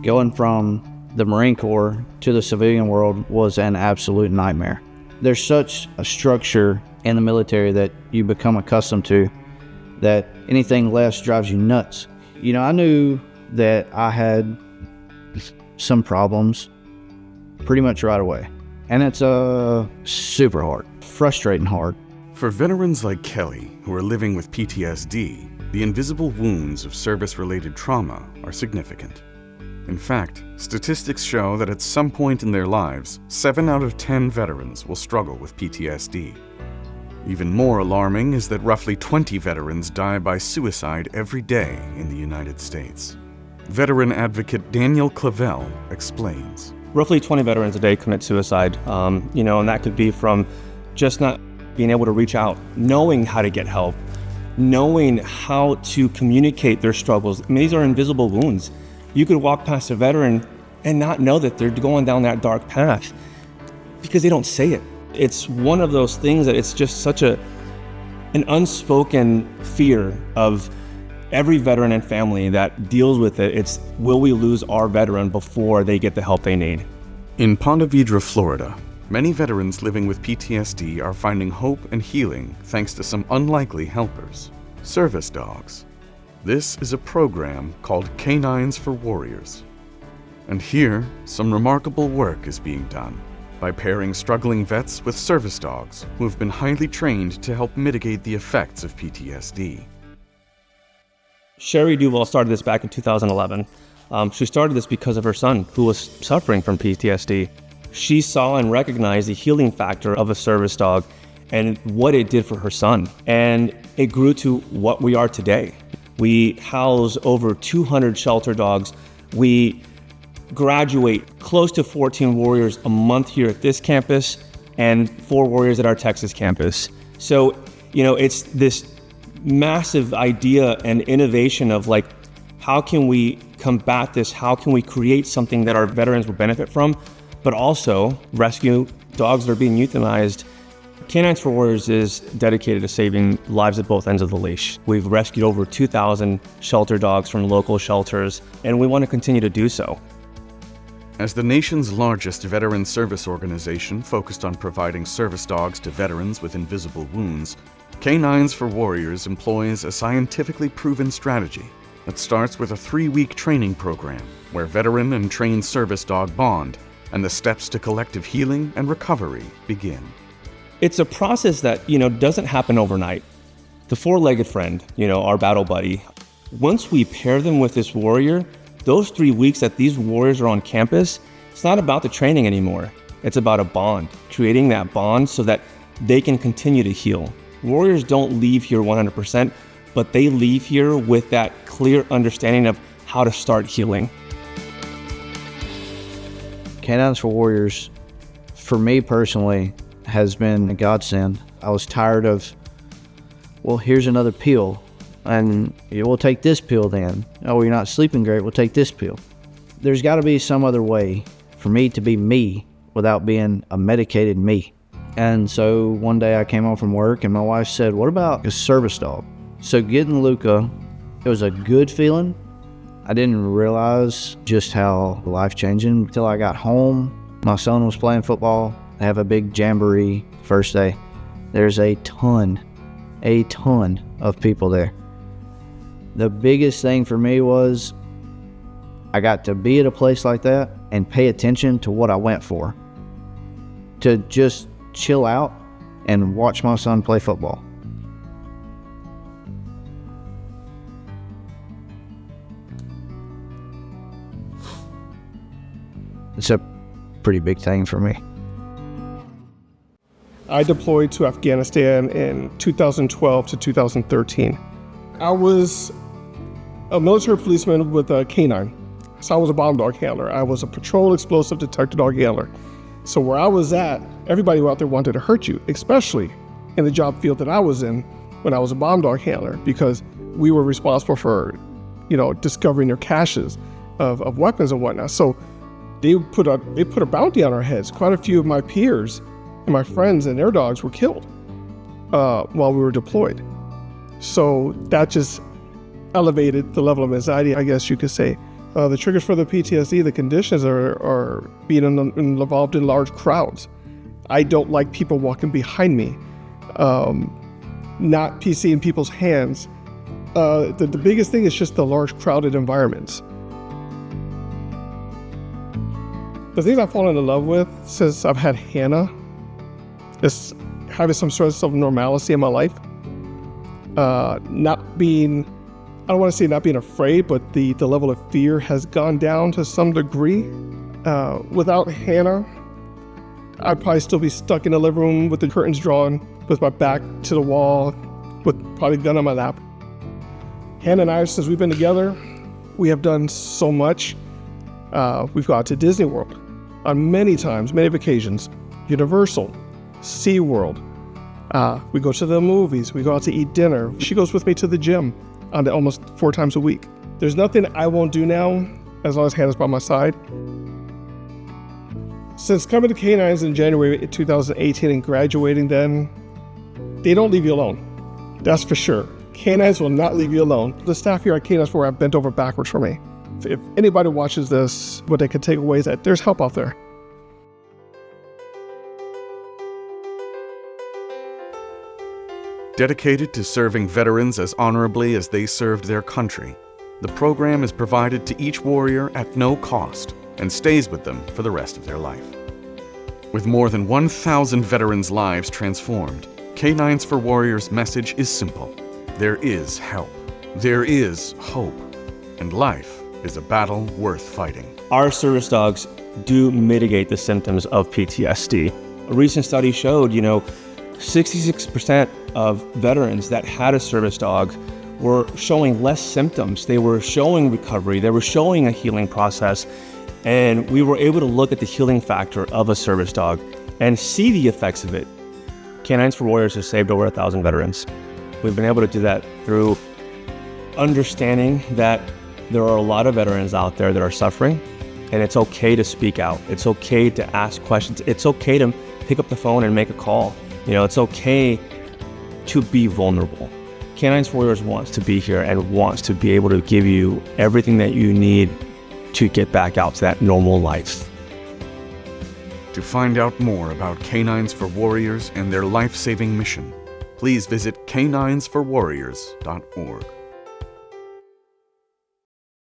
Going from the Marine Corps to the civilian world was an absolute nightmare. There's such a structure in the military that you become accustomed to that anything less drives you nuts. You know, I knew that I had some problems pretty much right away. And it's super hard, frustrating hard. For veterans like Kele, who are living with PTSD, the invisible wounds of service-related trauma are significant. In fact, statistics show that at some point in their lives, 7 out of 10 veterans will struggle with PTSD. Even more alarming is that roughly 20 veterans die by suicide every day in the United States. Veteran advocate Daniel Clavel explains. Roughly 20 veterans a day commit suicide, and that could be from just not being able to reach out, knowing how to get help, knowing how to communicate their struggles. I mean, these are invisible wounds. You could walk past a veteran and not know that they're going down that dark path because they don't say it. It's one of those things that it's just such an unspoken fear of every veteran and family that deals with it. It's, will we lose our veteran before they get the help they need? In Ponte Vedra, Florida, many veterans living with PTSD are finding hope and healing thanks to some unlikely helpers, service dogs. This is a program called K9s For Warriors. And here, some remarkable work is being done by pairing struggling vets with service dogs who have been highly trained to help mitigate the effects of PTSD. Sherry Duval started this back in 2011. She started this because of her son, who was suffering from PTSD. She saw and recognized the healing factor of a service dog and what it did for her son. And it grew to what we are today. We house over 200 shelter dogs. We graduate close to 14 warriors a month here at this campus and 4 warriors at our Texas campus. So, it's this massive idea and innovation of like, how can we combat this? How can we create something that our veterans will benefit from, but also rescue dogs that are being euthanized? K9s For Warriors is dedicated to saving lives at both ends of the leash. We've rescued over 2,000 shelter dogs from local shelters, and we want to continue to do so. As the nation's largest veteran service organization focused on providing service dogs to veterans with invisible wounds, K9s For Warriors employs a scientifically proven strategy that starts with a 3-week training program where veteran and trained service dog bond, and the steps to collective healing and recovery begin. It's a process that, doesn't happen overnight. The 4-legged friend, our battle buddy, once we pair them with this warrior, those 3 weeks that these warriors are on campus, it's not about the training anymore. It's about a bond, creating that bond so that they can continue to heal. Warriors don't leave here 100%, but they leave here with that clear understanding of how to start healing. K9s For Warriors, for me personally, has been a godsend. I was tired of, well, here's another pill, and we'll take this pill then. Oh, you're not sleeping great, we'll take this pill. There's got to be some other way for me to be me without being a medicated me. And so one day I came home from work and my wife said, what about a service dog? So getting Luca, it was a good feeling. I didn't realize just how life-changing until I got home. My son was playing football. They have a big jamboree first day. There's a ton of people there. The biggest thing for me was I got to be at a place like that and pay attention to what I went for. To just chill out and watch my son play football. It's a pretty big thing for me. I deployed to Afghanistan in 2012 to 2013. I was a military policeman with a K9. So I was a bomb dog handler. I was a patrol explosive detector dog handler. So where I was at, everybody out there wanted to hurt you, especially in the job field that I was in when I was a bomb dog handler, because we were responsible for, discovering their caches of weapons and whatnot. So they put a bounty on our heads. Quite a few of my peers and my friends and their dogs were killed while we were deployed. So that just elevated the level of anxiety, I guess you could say, The triggers for the PTSD, the conditions are being involved in large crowds. I don't like people walking behind me, not PC in people's hands. The biggest thing is just the large crowded environments. The things I've fallen in love with since I've had Hanna is having some sort of normalcy in my life. Not being, I don't want to say not being afraid, but the level of fear has gone down to some degree. Without Hanna, I'd probably still be stuck in the living room with the curtains drawn, with my back to the wall, with probably a gun on my lap. Hanna and I, since we've been together, we have done so much. We've gone to Disney World on many times, many occasions, Universal, SeaWorld. We go to the movies, we go out to eat dinner. She goes with me to the gym almost 4 times a week. There's nothing I won't do now as long as Hanna's by my side. Since coming to K9s in January 2018 and graduating then, they don't leave you alone. That's for sure. K9s will not leave you alone. The staff here at K9s For Warriors have bent over backwards for me. If anybody watches this, what they can take away is that there's help out there. Dedicated to serving veterans as honorably as they served their country, the program is provided to each warrior at no cost and stays with them for the rest of their life. With more than 1,000 veterans' lives transformed, K9s For Warriors' message is simple. There is help. There is hope. And life is a battle worth fighting. Our service dogs do mitigate the symptoms of PTSD. A recent study showed, 66% of veterans that had a service dog were showing less symptoms. They were showing recovery. They were showing a healing process. And we were able to look at the healing factor of a service dog and see the effects of it. K9s For Warriors has saved over 1,000 veterans. We've been able to do that through understanding that there are a lot of veterans out there that are suffering, and it's okay to speak out. It's okay to ask questions. It's okay to pick up the phone and make a call. It's okay to be vulnerable. K9s For Warriors wants to be here and wants to be able to give you everything that you need to get back out to that normal life. To find out more about K9s For Warriors and their life-saving mission, please visit K9sforwarriors.org.